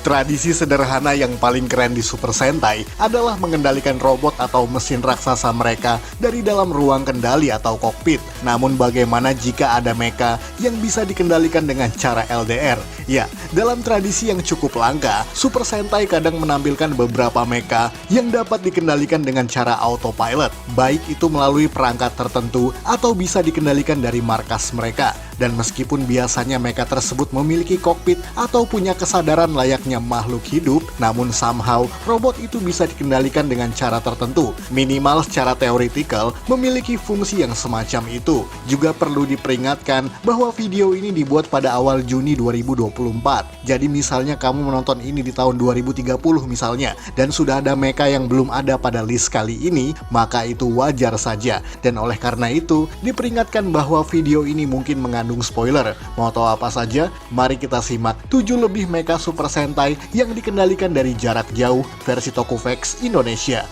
Tradisi sederhana yang paling keren di Super Sentai adalah mengendalikan robot atau mesin raksasa mereka dari dalam ruang kendali atau kokpit. Namun bagaimana jika ada mecha yang bisa dikendalikan dengan cara LDR? Ya, dalam tradisi yang cukup langka, Super Sentai kadang menampilkan beberapa mecha yang dapat dikendalikan dengan cara autopilot, baik itu melalui perangkat tertentu atau bisa dikendalikan dari markas mereka. Dan meskipun biasanya mecha tersebut memiliki kokpit atau punya kesadaran layaknya makhluk hidup, namun somehow robot itu bisa dikendalikan dengan cara tertentu. Minimal secara teoretikal memiliki fungsi yang semacam itu. Juga perlu diperingatkan bahwa video ini dibuat pada awal Juni 2024. Jadi misalnya kamu menonton ini di tahun 2030 misalnya, dan sudah ada mecha yang belum ada pada list kali ini, maka itu wajar saja. Dan oleh karena itu, diperingatkan bahwa video ini mungkin mengandung spoiler. Mau tahu apa saja? Mari kita simak 7 lebih mecha Super Sentai yang dikendalikan dari jarak jauh versi Tokuvex Indonesia.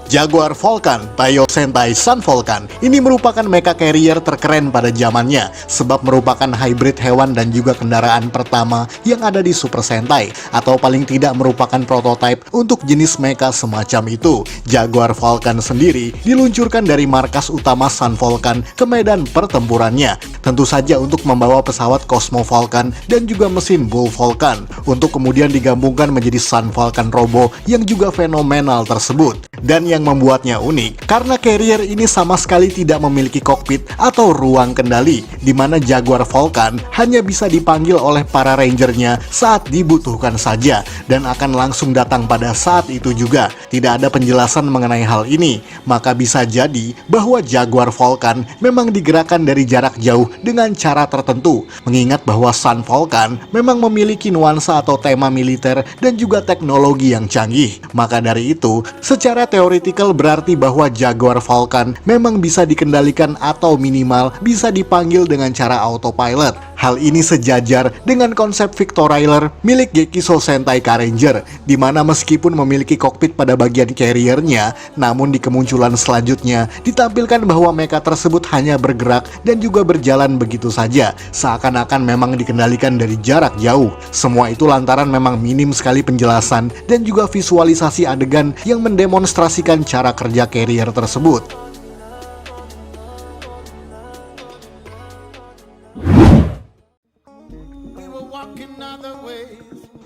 Jaguar Volcan, Taiyo Sentai Sun Volcan. Ini merupakan mecha carrier terkeren pada zamannya, sebab merupakan hybrid hewan dan juga kendaraan pertama yang ada di Super Sentai, atau paling tidak merupakan prototipe untuk jenis mecha semacam itu. Jaguar Volcan sendiri diluncurkan dari markas utama Sun Volcan ke medan pertempurannya, tentu saja untuk membawa pesawat Cosmo Volcan dan juga mesin Bull Volcan, untuk kemudian digabungkan menjadi Sun Volcan Robo yang juga fenomenal tersebut. Dan yang membuatnya unik, karena carrier ini sama sekali tidak memiliki kokpit atau ruang kendali, di mana Jaguar Volcan hanya bisa dipanggil oleh para rangernya saat dibutuhkan saja, dan akan langsung datang pada saat itu juga. Tidak ada penjelasan mengenai hal ini, maka bisa jadi bahwa Jaguar Volcan memang digerakkan dari jarak jauh dengan cara tertentu, mengingat bahwa Sun Volcan memang memiliki nuansa atau tema militer dan juga teknologi yang canggih. Maka dari itu, secara teoretikal berarti bahwa Jaguar Volcan memang bisa dikendalikan atau minimal bisa dipanggil dengan cara autopilot. Hal ini sejajar dengan konsep Victorailer milik Gekiso Sentai K-Ranger, di mana meskipun memiliki kokpit pada bagian carriernya, namun di kemunculan selanjutnya ditampilkan bahwa mecha tersebut hanya bergerak dan juga berjalan begitu saja, seakan-akan memang dikendalikan dari jarak jauh. Semua itu lantaran memang minim sekali penjelasan dan juga visualisasi adegan yang mendemonstrasikan cara kerja carrier tersebut.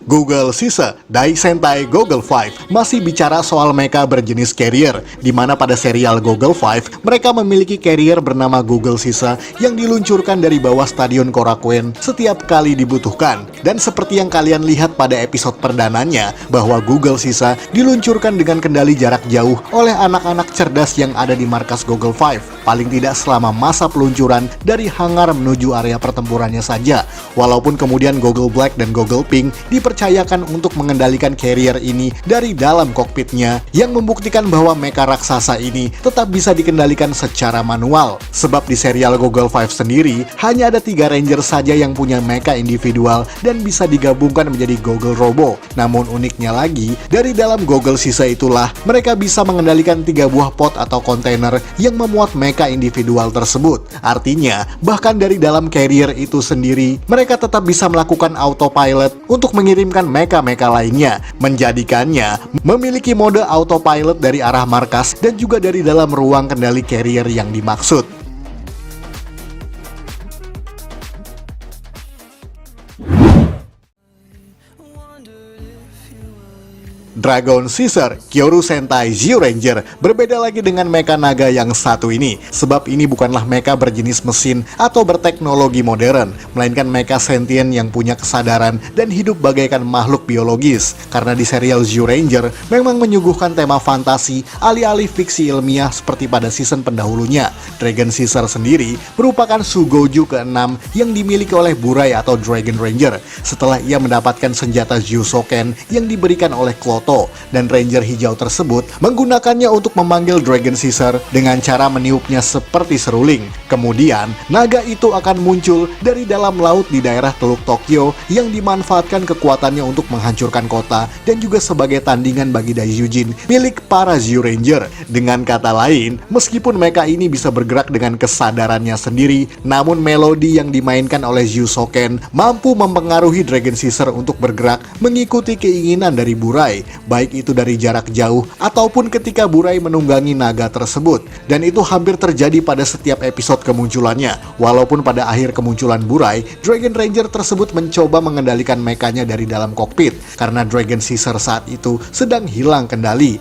Google Sisa, Dai Sentai Google 5 masih bicara soal mecha berjenis carrier, di mana pada serial Google 5 mereka memiliki carrier bernama Google Sisa yang diluncurkan dari bawah Stadion Korakuen setiap kali dibutuhkan. Dan seperti yang kalian lihat pada episode perdananya, bahwa Google Sisa diluncurkan dengan kendali jarak jauh oleh anak-anak cerdas yang ada di markas Google 5, paling tidak selama masa peluncuran dari hangar menuju area pertempurannya saja. Walaupun kemudian Google Black dan Google Pink dipercayakan untuk mengendalikan carrier ini dari dalam kokpitnya, yang membuktikan bahwa mecha raksasa ini tetap bisa dikendalikan secara manual. Sebab di serial Google 5 sendiri hanya ada 3 ranger saja yang punya mecha individual dan bisa digabungkan menjadi Google Robo. Namun uniknya lagi, dari dalam Google Sisa itulah mereka bisa mengendalikan 3 buah pot atau kontainer yang memuat mecha individual tersebut. Artinya, bahkan dari dalam carrier itu sendiri, mereka tetap bisa melakukan autopilot untuk mengirimkan mecha-mecha lainnya, menjadikannya memiliki mode autopilot dari arah markas dan juga dari dalam ruang kendali carrier yang dimaksud. Dragon Caesar, Kyoru Sentai Zyuranger berbeda lagi dengan mecha naga yang satu ini, sebab ini bukanlah mecha berjenis mesin atau berteknologi modern, melainkan mecha sentient yang punya kesadaran dan hidup bagaikan makhluk biologis. Karena di serial Zyuranger memang menyuguhkan tema fantasi alih-alih fiksi ilmiah seperti pada season pendahulunya. Dragon Caesar sendiri merupakan Sugoju ke-6 yang dimiliki oleh Burai atau Dragon Ranger, setelah ia mendapatkan senjata Zyusoken yang diberikan oleh Kloto Naoto, dan Ranger hijau tersebut menggunakannya untuk memanggil Dragon Caesar dengan cara meniupnya seperti seruling. Kemudian, naga itu akan muncul dari dalam laut di daerah Teluk Tokyo yang dimanfaatkan kekuatannya untuk menghancurkan kota dan juga sebagai tandingan bagi Daijujin milik para Zyuranger. Dengan kata lain, meskipun mecha ini bisa bergerak dengan kesadarannya sendiri, namun melodi yang dimainkan oleh Zyusoken mampu mempengaruhi Dragon Caesar untuk bergerak mengikuti keinginan dari Burai, baik itu dari jarak jauh ataupun ketika Burai menunggangi naga tersebut. Dan itu hampir terjadi pada setiap episode kemunculannya. Walaupun pada akhir kemunculan Burai, Dragon Ranger tersebut mencoba mengendalikan mechanya dari dalam kokpit karena Dragon Caesar saat itu sedang hilang kendali.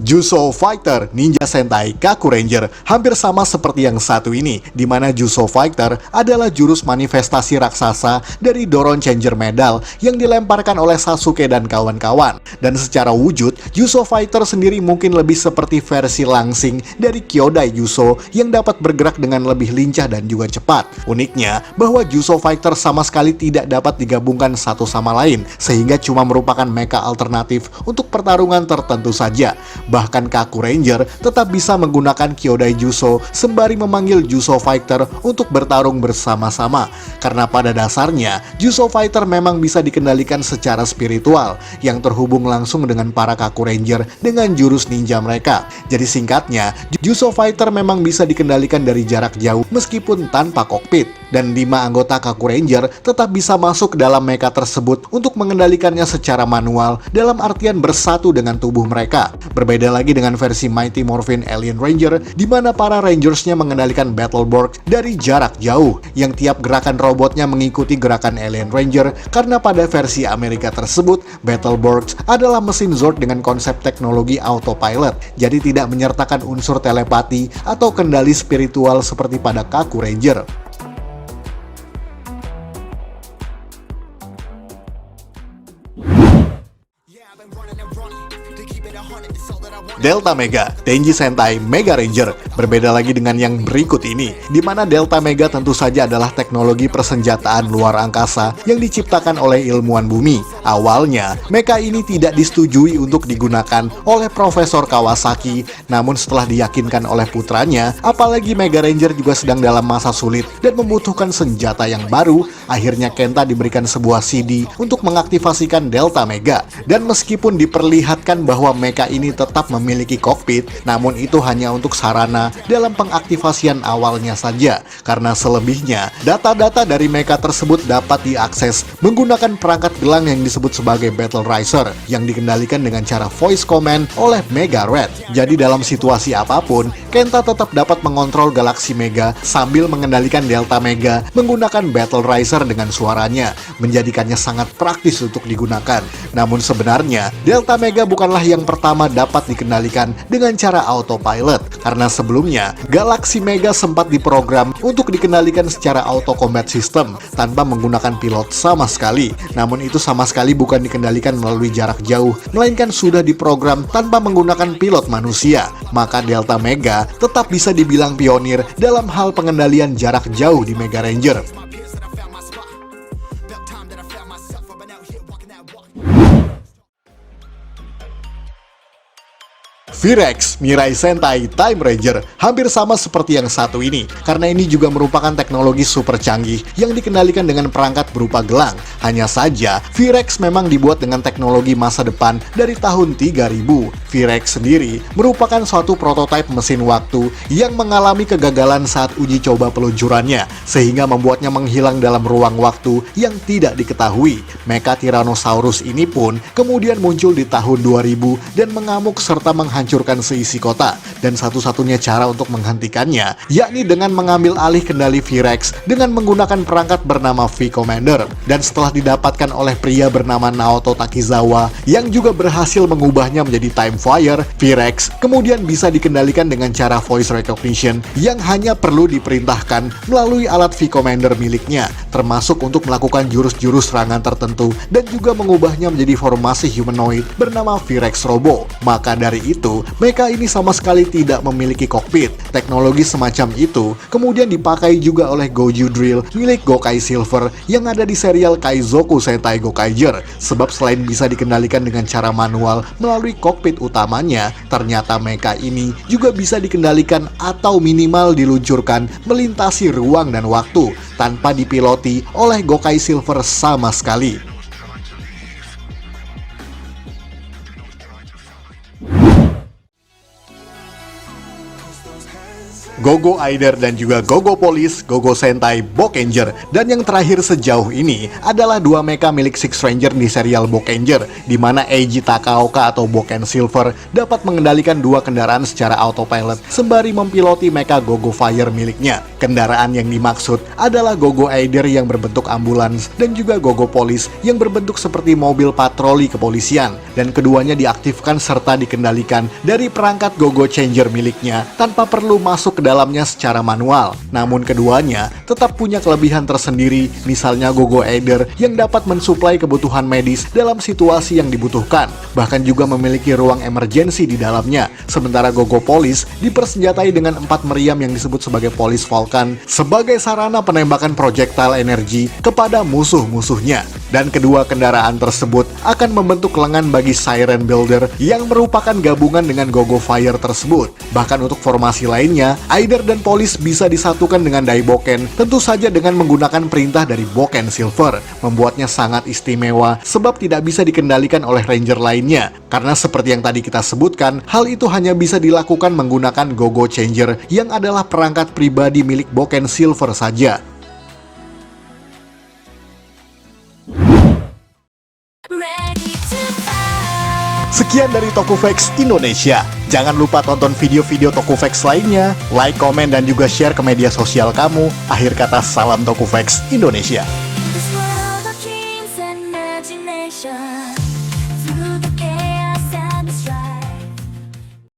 Juso Fighter Ninja Sentai Kaku Ranger hampir sama seperti yang satu ini, di mana Juso Fighter adalah jurus manifestasi raksasa dari Doron Changer Medal yang dilemparkan oleh Sasuke dan kawan-kawan. Dan secara wujud, Juso Fighter sendiri mungkin lebih seperti versi langsing dari Kyodai Juso yang dapat bergerak dengan lebih lincah dan juga cepat. Uniknya, bahwa Juso Fighter sama sekali tidak dapat digabungkan satu sama lain, sehingga cuma merupakan mecha alternatif untuk pertarungan tertentu saja. Bahkan Kaku Ranger tetap bisa menggunakan Kyodai Juso sembari memanggil Juso Fighter untuk bertarung bersama-sama. Karena pada dasarnya, Juso Fighter memang bisa dikendalikan secara spiritual, yang terhubung langsung dengan para Kaku Ranger dengan jurus ninja mereka. Jadi singkatnya, Juso Fighter memang bisa dikendalikan dari jarak jauh meskipun tanpa kokpit. Dan 5 anggota Kaku Ranger tetap bisa masuk dalam mecha tersebut untuk mengendalikannya secara manual dalam artian bersatu dengan tubuh mereka. Berbeda lagi dengan versi Mighty Morphin Alien Ranger, di mana para Rangersnya mengendalikan Battleborg dari jarak jauh, yang tiap gerakan robotnya mengikuti gerakan Alien Ranger, karena pada versi Amerika tersebut, Battleborg adalah mesin Zord dengan konsep teknologi autopilot, jadi tidak menyertakan unsur telepati atau kendali spiritual seperti pada Kaku Ranger. Delta Mega Tenji Sentai Mega Ranger berbeda lagi dengan yang berikut ini, di mana Delta Mega tentu saja adalah teknologi persenjataan luar angkasa yang diciptakan oleh ilmuwan bumi. Awalnya, mecha ini tidak disetujui untuk digunakan oleh Profesor Kawasaki, namun setelah diyakinkan oleh putranya, apalagi Mega Ranger juga sedang dalam masa sulit dan membutuhkan senjata yang baru, akhirnya Kenta diberikan sebuah CD untuk mengaktifasikan Delta Mega. Dan meskipun diperlihatkan bahwa mecha ini tetap memiliki kokpit, namun itu hanya untuk sarana dalam pengaktifasian awalnya saja, karena selebihnya data-data dari mecha tersebut dapat diakses menggunakan perangkat gelang yang disebut sebagai Battle Riser yang dikendalikan dengan cara voice command oleh Mega Red. Jadi dalam situasi apapun, Kenta tetap dapat mengontrol galaksi Mega sambil mengendalikan Delta Mega menggunakan Battle Riser dengan suaranya, menjadikannya sangat praktis untuk digunakan. Namun sebenarnya, Delta Mega bukanlah yang pertama dapat dikendalikan dengan cara autopilot, karena sebelumnya Galaxy Mega sempat diprogram untuk dikendalikan secara auto combat system tanpa menggunakan pilot sama sekali. Namun itu sama sekali bukan dikendalikan melalui jarak jauh, melainkan sudah diprogram tanpa menggunakan pilot manusia. Maka Delta Mega tetap bisa dibilang pionir dalam hal pengendalian jarak jauh di Mega Ranger. V-Rex Mirai Sentai Time Ranger hampir sama seperti yang satu ini, karena ini juga merupakan teknologi super canggih yang dikendalikan dengan perangkat berupa gelang. Hanya saja, V-Rex memang dibuat dengan teknologi masa depan dari tahun 3000. V-Rex sendiri merupakan suatu prototipe mesin waktu yang mengalami kegagalan saat uji coba peluncurannya, sehingga membuatnya menghilang dalam ruang waktu yang tidak diketahui. Mecha Tyrannosaurus ini pun kemudian muncul di tahun 2000 dan mengamuk serta menghancurkan seisi kota, dan satu-satunya cara untuk menghentikannya yakni dengan mengambil alih kendali V-Rex dengan menggunakan perangkat bernama V-Commander. Dan setelah didapatkan oleh pria bernama Naoto Takizawa yang juga berhasil mengubahnya menjadi Time Fire, V-Rex kemudian bisa dikendalikan dengan cara voice recognition yang hanya perlu diperintahkan melalui alat V-Commander miliknya, termasuk untuk melakukan jurus-jurus serangan tertentu dan juga mengubahnya menjadi formasi humanoid bernama V-Rex Robo. Maka dari itu, itu, mecha ini sama sekali tidak memiliki kokpit. Teknologi semacam itu kemudian dipakai juga oleh Goju Drill milik Gokai Silver yang ada di serial Kaizoku Sentai Gokaiger. Sebab selain bisa dikendalikan dengan cara manual melalui kokpit utamanya, ternyata mecha ini juga bisa dikendalikan atau minimal diluncurkan melintasi ruang dan waktu tanpa dipiloti oleh Gokai Silver sama sekali. Gogo Eider dan juga Gogo Police, Gogo Sentai, Bokenger. Dan yang terakhir sejauh ini adalah dua mecha milik Six Ranger di serial Bokenger, di mana Eiji Takaoka atau Boken Silver dapat mengendalikan dua kendaraan secara autopilot sembari mempiloti mecha Gogo Fire miliknya. Kendaraan yang dimaksud adalah Gogo Eider yang berbentuk ambulans dan juga Gogo Police yang berbentuk seperti mobil patroli kepolisian. Dan keduanya diaktifkan serta dikendalikan dari perangkat Gogo Changer miliknya tanpa perlu masuk ke dalamnya secara manual. Namun keduanya tetap punya kelebihan tersendiri, misalnya Gogo Eider yang dapat mensuplai kebutuhan medis dalam situasi yang dibutuhkan, bahkan juga memiliki ruang emergensi di dalamnya. Sementara Gogo Police dipersenjatai dengan 4 meriam yang disebut sebagai Police Falcon sebagai sarana penembakan projectile energi kepada musuh-musuhnya. Dan kedua kendaraan tersebut akan membentuk lengan bagi Siren Builder yang merupakan gabungan dengan Gogo Fire tersebut. Bahkan untuk formasi lainnya, Eider dan Police bisa disatukan dengan Daiboken, tentu saja dengan menggunakan perintah dari Boken Silver, membuatnya sangat istimewa sebab tidak bisa dikendalikan oleh Ranger lainnya. Karena seperti yang tadi kita sebutkan, hal itu hanya bisa dilakukan menggunakan Gogo Changer yang adalah perangkat pribadi milik Boken Silver saja. Sekian dari Tokufax Indonesia. Jangan lupa tonton video-video Tokufax lainnya, like, komen, dan juga share ke media sosial kamu. Akhir kata, salam Tokufax Indonesia. This world of dreams and imagination.